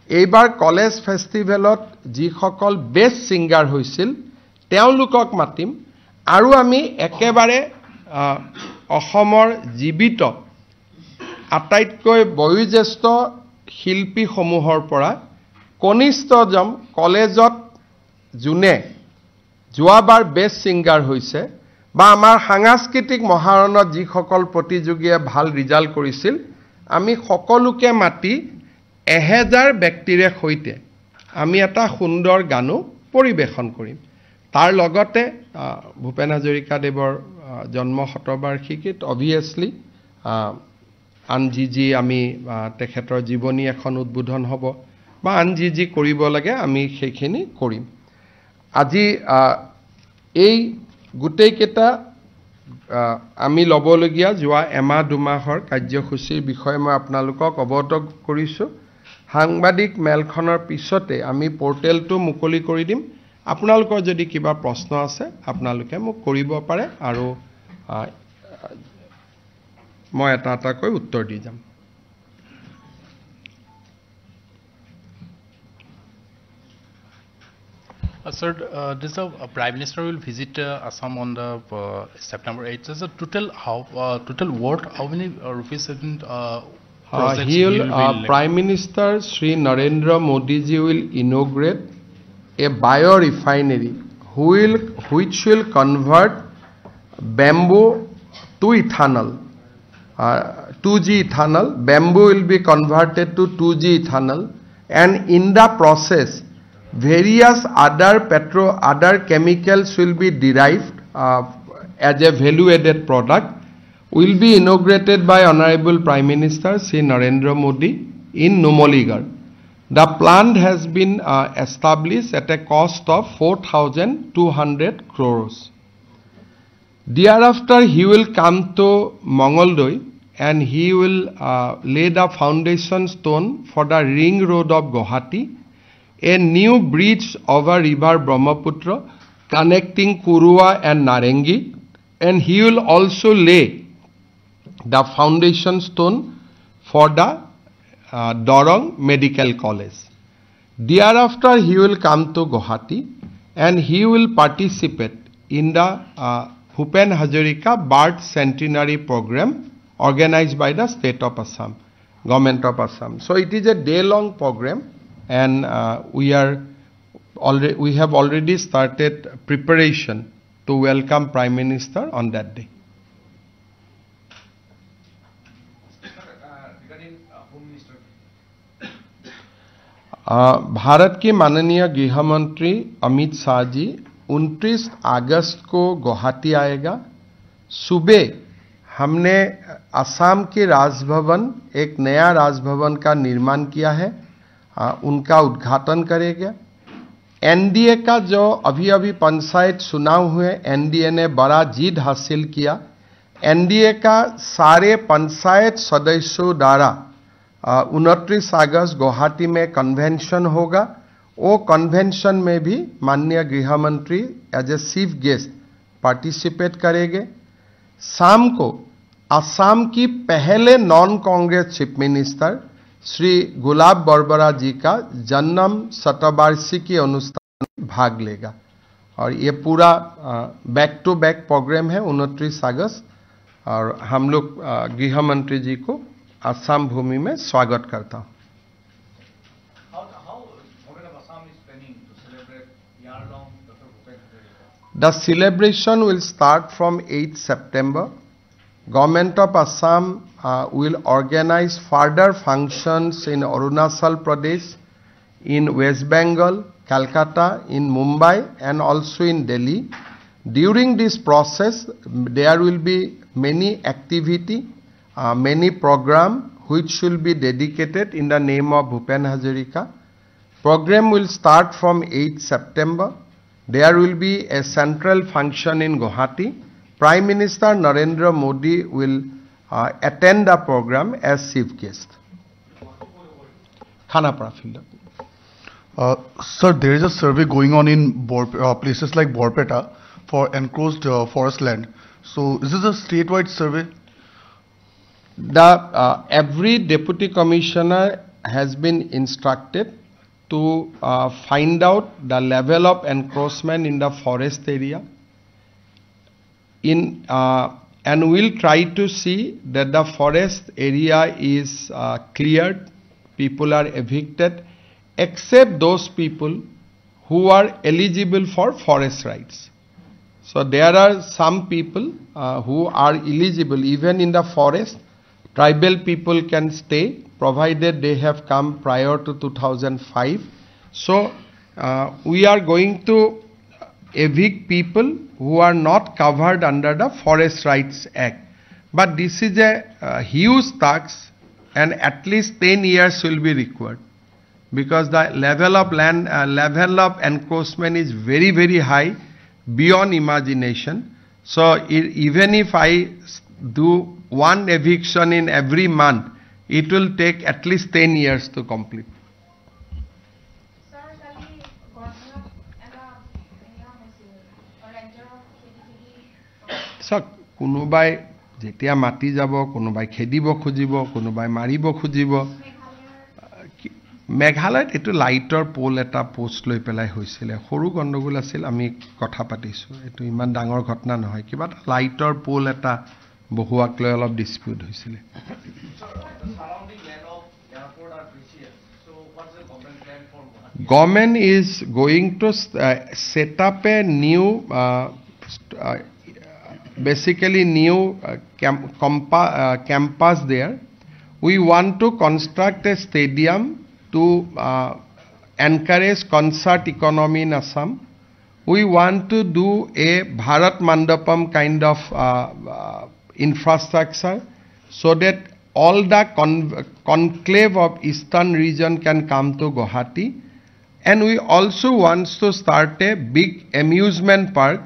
এইবাৰ কলেজ ফেষ্টিভেলত যিসকল বেষ্ট ছিংগাৰ হৈছিল তেওঁলোকক মাতিম। আৰু আমি একেবাৰে অসমৰ জীৱিত আটাইতকৈ বয়োজ্যেষ্ঠ শিল্পীসমূহৰ পৰা কনিষ্ঠতম কলেজত যোনে যোৱাবাৰ বেষ্ট ছিংগাৰ হৈছে বা আমাৰ সাংস্কৃতিক মহাৰণত যিসকল প্ৰতিযোগীয়ে ভাল ৰিজাল্ট কৰিছিল, আমি সকলোকে মাতি 1000 ব্যক্তিৰে সৈতে আমি এটা সুন্দৰ গানো পৰিৱেশন কৰিম। তাৰ লগতে ভূপেন হাজৰিকাদেৱৰ জন্ম শতবাৰ্ষিকীত অভিয়াছলি আন যি আমি তেখেতৰ জীৱনী এখন উদ্বোধন হ'ব বা আন যি কৰিব লাগে আমি সেইখিনি কৰিম। আজি এই গোটেইকেইটা আমি ল'বলগীয়া যোৱা এমাহ দুমাহৰ কাৰ্যসূচীৰ বিষয়ে মই আপোনালোকক অৱগত কৰিছোঁ। সাংবাদিক মেলখনৰ পিছতে আমি পোৰ্টেলটো মুকলি কৰি দিম। আপোনালোকৰ যদি কিবা প্ৰশ্ন আছে আপোনালোকে মোক কৰিব পাৰে আৰু মই এটা এটাকৈ উত্তৰ দি যাম। Sir, this Prime Minister will visit Assam on the September 8th. So total what? How many rupees in projects He will, be Prime Minister Sri Narendra Modi ji will inaugurate a biorefinery which will convert bamboo to ethanol. 2G ethanol. Bamboo will be converted to 2G ethanol, and in the process, various other chemicals will be derived as a value-added product. Will be inaugurated by Honorable Prime Minister Sri Narendra Modi in Numaligarh. The plant has been established at a cost of 4,200 crores. Thereafter, he will come to Mongoldoi and he will lay the foundation stone for the ring road of Guwahati, a new bridge over river Brahmaputra connecting Kurua and Narengi, and he will also lay the foundation stone for the Dorong Medical College. Thereafter, he will come to Guwahati and he will participate in the Bhupen Hazarika Birth Centenary Program organized by the State of Assam, Government of Assam. So it is a day-long program, and we have already started preparation to welcome Prime Minister on that day. Bharat के माननीय गृह मंत्री अमित शाह जी 29 अगस्त को गुवाहाटी आएगा। सुबह हमने असम के राजभवन, एक नया राजभवन का निर्माण किया है, उनका उद्घाटन करेगा। एनडीए का जो अभी पंचायत चुनाव हुए, एनडीए ने बड़ा जीत हासिल किया। एनडीए का सारे पंचायत सदस्यों द्वारा 29 अगस्त गुवाहाटी में कन्वेंशन होगा। वो कन्वेंशन में भी माननीय गृह मंत्री as a chief guest participate करेंगे। शाम को असम की पहले non Congress chief minister Shri Golap Borbora ji का जन्म शतवार्षिकी अनुष्ठान में भाग लेगा, और ये पूरा बैक टू बैक प्रोग्राम है 29 अगस्त, और हम लोग गृह मंत्री जी को असम भूमि में स्वागत करता हूं। The celebration will start from 8th September. Government of Assam will organize further functions in Arunachal Pradesh, in West Bengal, Calcutta, in Mumbai, and also in Delhi. During this process, there will be many activity, many program which will be dedicated in the name of Bhupen Hazarika. Program will start from 8th September. There will be a central function in Guwahati. Prime Minister Narendra Modi will attend the program as chief guest. Khanapara field. Sir, there is a survey going on in places like Borpeta for enclosed forest land. So, is this a statewide survey? Every deputy commissioner has been instructed to find out the level of encroachment in the forest area, and we'll try to see that the forest area is cleared, people are evicted, except those people who are eligible for forest rights. So there are some people who are eligible even in the forest. Tribal people can stay provided they have come prior to 2005. So we are going to evict people who are not covered under the Forest Rights Act. But this is a huge task, and at least 10 years will be required, because the level of encroachment is very, very high, beyond imagination. So even if I do one eviction in every month, it will take at least 10 years to complete. So, কোনোবাই যেতিয়া মাটি যাব, কোনোবাই খেদিব খুজিব, কোনোবাই মাৰিব খুজিব, মেঘালয়ত এটো লাইটৰ পোল এটা পোষ্ট লৈ পেলাই হৈছিলে সৰু গণ্ডগোল আছিল আমি কথা পাতিছো এটো ইমান ডাঙৰ ঘটনা নহয় কিবা লাইটৰ পোল এটা বহুৱাক লৈ অলপ ডিসপিউট হৈছিলে Government is going to set up a new basically new campus there. We want to construct a stadium to encourage concert economy in Assam. We want to do a Bharat Mandapam kind of infrastructure so that all the conclave of eastern region can come to Guwahati. And we also want to start a big amusement park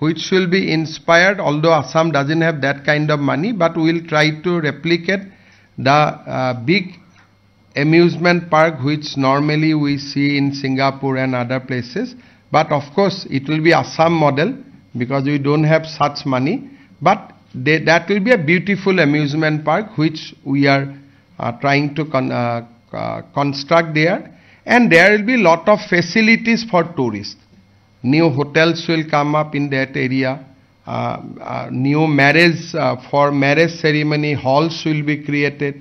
which will be inspired, although Assam doesn't have that kind of money, but we will try to replicate the big amusement park which normally we see in Singapore and other places. But of course, it will be Assam model because we don't have such money. But that will be a beautiful amusement park which we are trying to construct there. And there will be lot of facilities for tourists. New hotels will come up in that area. New marriage for marriage ceremony halls will be created.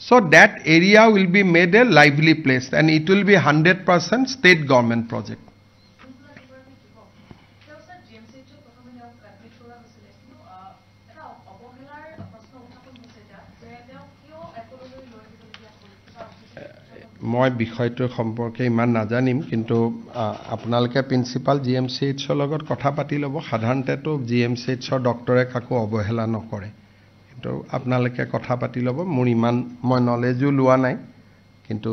So that area will be made a lively place and it will be 100% state government project. মই বিষয়টো সম্পৰ্কে ইমান নাজানিম কিন্তু আপোনালোকে principal জিএমচিএইচৰ লগত কথা পাতি ল'ব সাধাৰণতেতো জিএমচিএইচৰ ডক্টৰে কাকো অৱহেলা নকৰে কিন্তু আপোনালোকে কথা পাতি ল'ব মোৰ ইমান মই নলেজো লোৱা নাই কিন্তু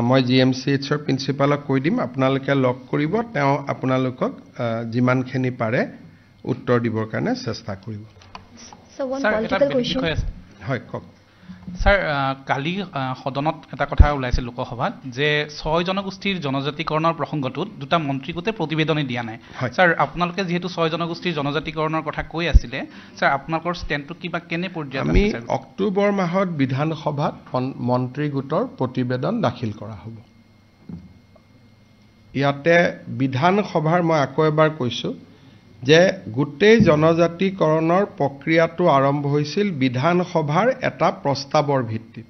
মই জিএমচিএইচৰ প্ৰিন্সিপালক কৈ দিম আপোনালোকে লগ কৰিব তেওঁ আপোনালোকক যিমানখিনি পাৰে উত্তৰ দিবৰ কাৰণে চেষ্টা কৰিব So one political question. হয় কক স্যাৰ কালি সদনত এটা কথা ওলাইছে লোকসভাত যে 6 জনগোষ্ঠীৰ জনজাতিকৰণৰ প্ৰসংগটোত দুটা মন্ত্ৰী গোটে প্ৰতিবেদনে দিয়া নাই স্যাৰ আপোনালোকে যেহেতু 6 জনগোষ্ঠীৰ জনজাতিকৰণৰ কথা কৈ আছিলে স্যাৰ আপোনালোকৰ ষ্টেণ্ডটো কিবা কেনে পৰ্যায়ত আছে আমি অক্টোবৰ মাহত বিধানসভাত মন্ত্ৰী গোটৰ প্ৰতিবেদন দাখিল কৰা হ'ব ইয়াতে বিধানসভাৰ মই আকৌ এবাৰ কৈছো যে গোটেই জনজাতিকৰণৰ প্ৰক্ৰিয়াটো আৰম্ভ হৈছিল বিধানসভাৰ এটা প্ৰস্তাৱৰ ভিত্তিত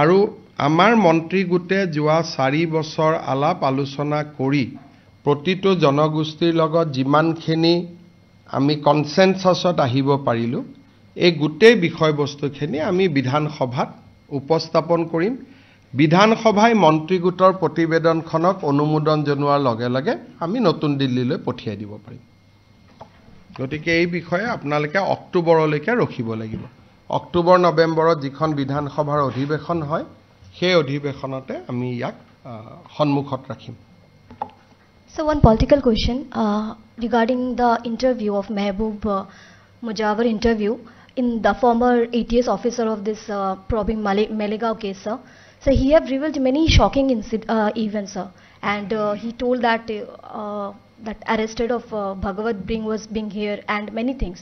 আৰু আমাৰ মন্ত্ৰী গোটে যোৱা 4 বছৰ আলাপ আলোচনা কৰি প্ৰতিটো জনগোষ্ঠীৰ লগত যিমানখিনি আমি কনসেনসাছত আহিব পাৰিলো এই গোটেই বিষয়বস্তুখিনি আমি বিধানসভাত উপস্থাপন কৰিম বিধানসভাই মন্ত্ৰী গোটৰ প্ৰতিবেদনখনক অনুমোদন জনোৱাৰ লগে লগে আমি নতুন দিল্লীলৈ পঠিয়াই দিব পাৰিম গতিকে এই বিষয়ে আপোনালোকে অক্টোবৰলৈকে ৰখিব লাগিব অক্টোবৰ নৱেম্বৰত যিখন বিধানসভাৰ অধিৱেশন হয় সেই অধিৱেশনতে আমি ইয়াক সন্মুখত ৰাখিম So one political question regarding the interview of Mehboob Mujawar interview in the former ATS officer of this probing Malegaon case, sir. So he have revealed many shocking events, sir. And he told that that arrested of Bhagawat Bring was being here and many things.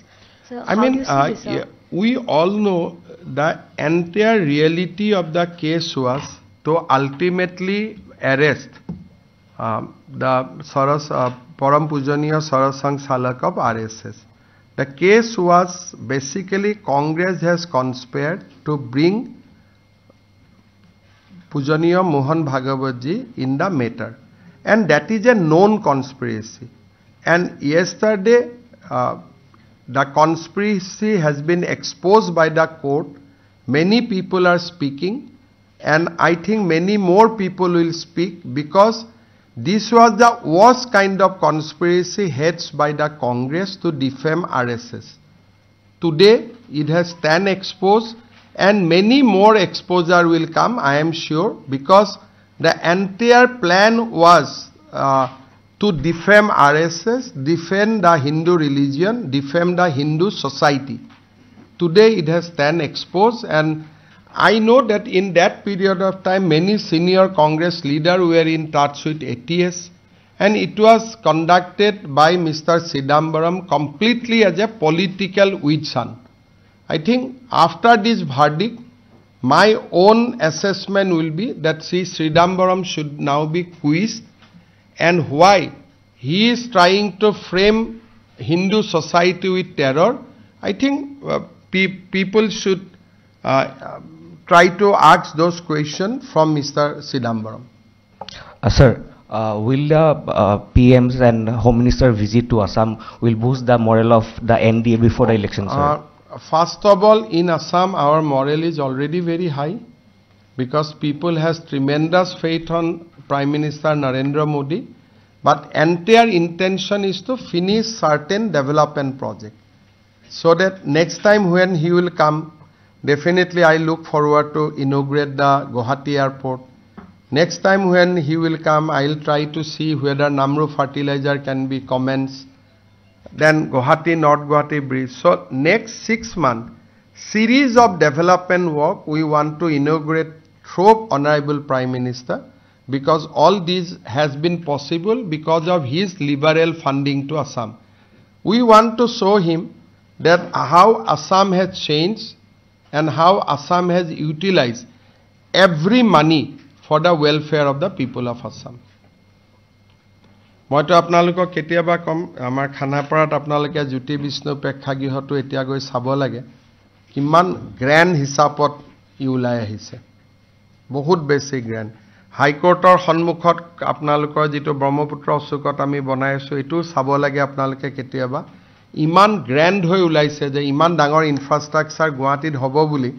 So I mean, this, yeah, we all know the entire reality of the case was to ultimately arrest the Param Pujaniya Sarasang Salak of RSS. The case was basically Congress has conspired to bring Pujaniya Mohan Bhagawatji in the matter. And that is a known conspiracy. And yesterday, the conspiracy has been exposed by the court. Many people are speaking. And I think many more people will speak because this was the worst kind of conspiracy heads by the Congress to defame RSS. Today, it has stand exposed. And many more exposure will come, I am sure, because the entire plan was to defame RSS, defame the Hindu religion, defame the Hindu society. Today it has stand exposed and I know that in that period of time many senior Congress leaders were in touch with ATS and it was conducted by Mr. Chidambaram completely as a political witch hunt. I think after this verdict, my own assessment will be that Sri Sridambaram should now be quizzed, and why he is trying to frame Hindu society with terror. I think people should try to ask those questions from Mr. Sridambaram. Sir, will the PMs and Home Minister visit to Assam will boost the morale of the NDA before the election, sir? First of all, in Assam, our morale is already very high because people has tremendous faith on Prime Minister Narendra Modi. But entire intention is to finish certain development project, so that next time when he will come, definitely I look forward to inaugurate the Guwahati airport. Next time when he will come, I will try to see whether Namru fertilizer can be commenced. Then Guwahati, North Guwahati bridge. So next 6 months, series of development work we want to inaugurate through Honorable Prime Minister, because all this has been possible because of his liberal funding to Assam. We want to show him that how Assam has changed and how Assam has utilized every money for the welfare of the people of Assam. মইতো আপোনালোকক কেতিয়াবা কম আমাৰ খানাপাৰাত আপোনালোকে জ্যোতি বিষ্ণু প্ৰেক্ষাগৃহটো এতিয়া গৈ চাব লাগে কিমান গ্ৰ্যান্ড হিচাপত ওলাই আহিছে বহুত বেছি গ্ৰ্যান্ড হাইকোৰ্টৰ সন্মুখত আপোনালোকৰ যেটো ব্ৰহ্মপুত্ৰ চুকত আমি বনাই আছো এটো চাব লাগে আপোনালোকে কেতিয়াবা ইমান গ্ৰ্যান্ড হৈ ওলাইছে যে ইমান ডাঙৰ ইনফ্ৰাষ্ট্ৰাকচাৰ গুৱাহাটীত হ'ব বুলি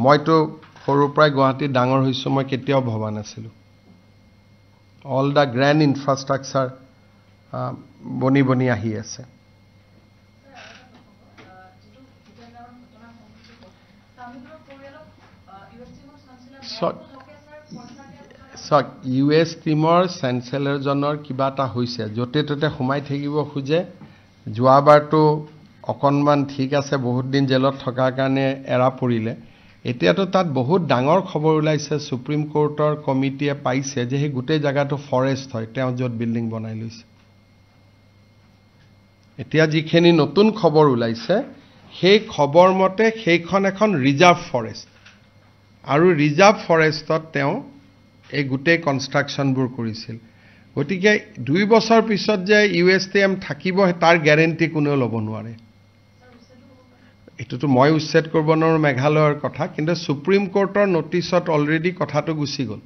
মইতো সৰুৰ পৰাই গুৱাহাটীত ডাঙৰ হৈছো মই কেতিয়াও ভবা নাছিলো all the grand infrastructure boni ahi ase so US teamor chancellor jonor kiba ta hoise jote tote khumai thakibo khuje joabar to okonman thik ase bahut din jelot thoka kane era purile এতিয়াতো তাত বহুত ডাঙৰ খবৰ ওলাইছে supreme কোৰ্টৰ কমিটিয়ে পাইছে যে এই গুটে জায়গাটো ফৰেষ্ট হয় তেওঁ যত বিল্ডিং বনাই লৈছে এতিয়া যিখিনি নতুন খবৰ ওলাইছে সেই খবৰ মতে সেইখন এখন ৰিজাৰ্ভ ফৰেষ্ট আৰু ৰিজাৰ্ভ ফৰেষ্টত তেওঁ এই গুটে কনষ্ট্ৰাকচনবোৰ কৰিছিল গতিকে 2 বছৰ পিছত যে ইউএসটিএম থাকিব তাৰ গ্যাৰান্টি কোনেও ল'ব নোৱাৰে এটোটো মই উচ্ছেদ কৰিব নোৱাৰো মেঘালয়ৰ কথা কিন্তু সুপ্ৰিম কোৰ্টৰ নোটিছত অলৰেডি কথাটো গুছি গল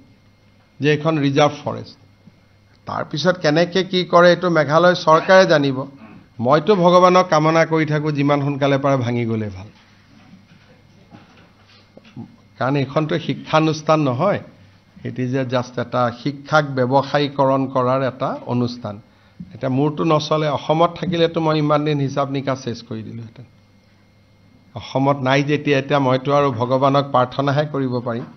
যে এখন ৰিজাৰ্ভ ফৰেষ্ট তাৰ পিছত কেনেকে কি কৰে এটো মেঘালয় চৰকাৰে জানিব মইতো ভগৱানক কামনা কৰি থাকো যিমান সোনকালে পাৰে ভাঙি গলে ভাল কাৰণ এখনটো শিক্ষানুষ্ঠান নহয় ইট ইজ জাস্ট এটা শিক্ষাক ব্যৱসায়ীকৰণ কৰাৰ এটা অনুষ্ঠান এটা মূৰটো নচলে অসমত থাকিলেতো মই ইমান দিন হিচাপ নিকা শেষ কৰি দিলো এটা অসমত নাই যেতিয়া এটা মইতো আৰু ভগৱানক প্ৰাৰ্থনাহে কৰিব পাৰিম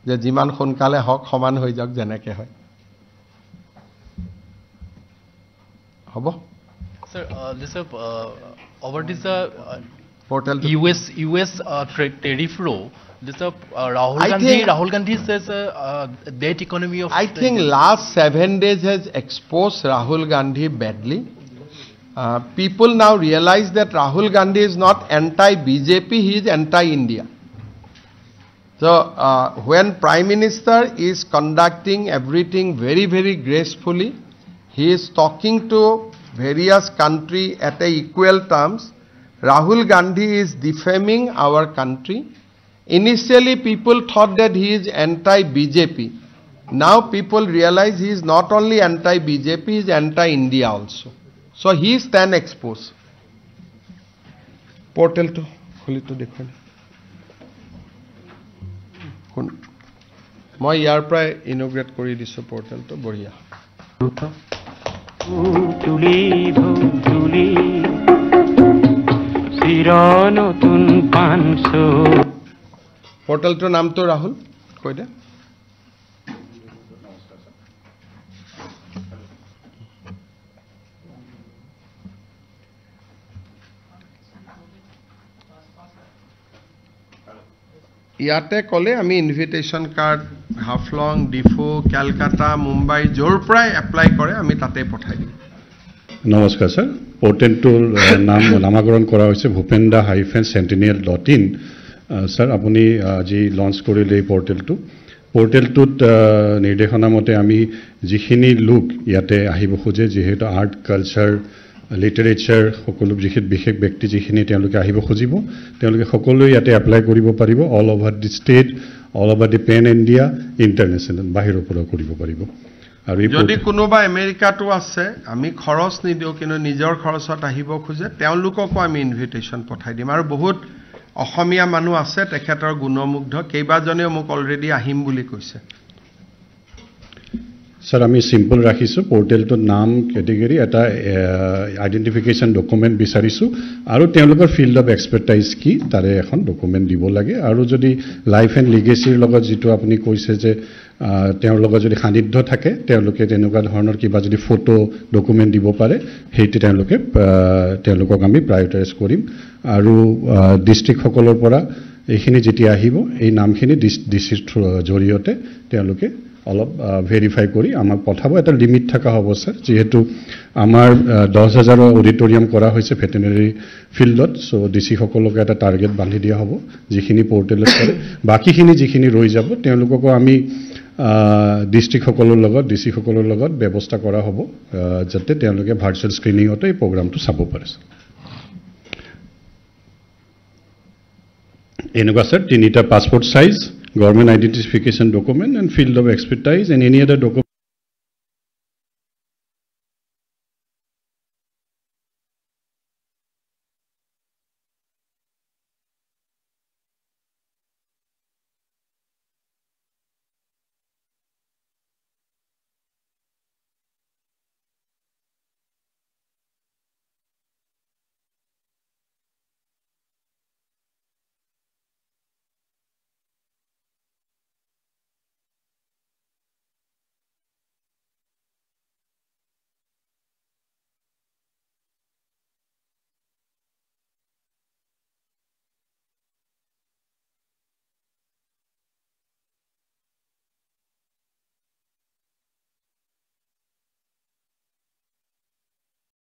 যে যিমান সোনকালে হক সমান হৈ যাওক যেনেকে হয় হ'ব Sir, this over this portal US tariff law. This Rahul Gandhi says that economy of. I think last 7 days has exposed Rahul Gandhi badly. People now realize that Rahul Gandhi is not anti-BJP, he is anti-India. So when Prime Minister is conducting everything very, very gracefully, he is talking to various country at a equal terms. Rahul Gandhi is defaming our country. Initially people thought that he is anti-BJP. Now people realize he is not only anti-BJP, he is anti-India also. So he is then exposed. Portal to khuli to dekho moi yar pray inaugurate kori disu portal to boriya তুলি ধুলি চিৰনতুন পানছো portal to naam to Rahul koi de ইয়াতে কলে আমি invitation card Haflong Diphu Kolkata Mumbai জোৰ প্ৰায় apply কৰে আমি তাতে পঠাই দিম নমস্কাৰ স্যাৰ পোৰ্টেলটোৰ নামকৰণ কৰা হৈছে ভূপেন্দ্ৰ-sentinel.in ছাৰ আপুনি আজি লঞ্চ কৰিলে এই পৰ্টেলটোত নিৰ্দেশনা মতে আমি যিখিনি লোক ইয়াতে আহিব খোজে যিহেতু আৰ্ট কালচাৰ লিটাৰেচাৰ সকলো যিখিনি বিশেষ ব্যক্তি যিখিনি তেওঁলোকে আহিব খুজিব তেওঁলোকে সকলোৱে ইয়াতে এপ্লাই কৰিব পাৰিব all over the state all over the pen India international বাহিৰৰ পৰা কৰিব পাৰিব আৰু যদি কোনোবা আমেৰিকাটো আছে আমি খৰচ নিদিও কিন্তু নিজৰ খৰচত আহিব খোজে তেওঁলোককো আমি ইনভিটেশ্যন পঠাই দিম আৰু বহুত অসমীয়া মানুহ আছে তেখেতৰ গুণমুগ্ধ কেইবাজনেও মোক অলৰেডি আহিম বুলি কৈছে ছাৰ আমি সিম্পল ৰাখিছোঁ পৰ্টেলটোৰ নাম কেটেগৰী এটা আইডেণ্টিফিকেশ্যন ডকুমেণ্ট বিচাৰিছোঁ আৰু তেওঁলোকৰ ফিল্ড অফ এক্সপাৰ্টাইজ কি তাৰে এখন ডকুমেণ্ট দিব লাগে আৰু যদি লাইফ এণ্ড লিগেচিৰ লগত যিটো আপুনি কৈছে যে তেওঁৰ লগত যদি সান্নিধ্য থাকে তেওঁলোকে তেনেকুৱা ধৰণৰ কিবা যদি ফটো ডকুমেণ্ট দিব পাৰে সেইটো তেওঁলোকক আমি প্ৰায়ৰিটাইজ কৰিম আৰু ডিষ্ট্ৰিক্টসকলৰ পৰা এইখিনি যেতিয়া আহিব এই নামখিনি ডিচিৰ জৰিয়তে তেওঁলোকে অলপ ভেৰিফাই কৰি আমাক পঠাব এটা লিমিট থকা হ'ব স্যাৰ যেহেতু আমাৰ 10,000 অডিটৰিয়াম কৰা হৈছে ভেটেনাৰী ফিল্ডত সো ডিসি সকলক এটা টাৰ্গেট বান্ধি দিয়া হ'ব যিখিনি পোৰ্টেলত কৰে বাকিখিনি যিখিনি ৰৈ যাব তেওঁলোকক আমি ডিস্ট্ৰিক্ট সকলৰ লগত ডিসি সকলৰ লগত ব্যৱস্থা কৰা হ'ব যাতে তেওঁলোকে ভাৰ্চুৱেল স্ক্ৰিনিংতে এই প্ৰগ্ৰামটো চাব পাৰে এনেকুৱা স্যাৰ তিনিটা passport size government identification document and field of expertise and any other document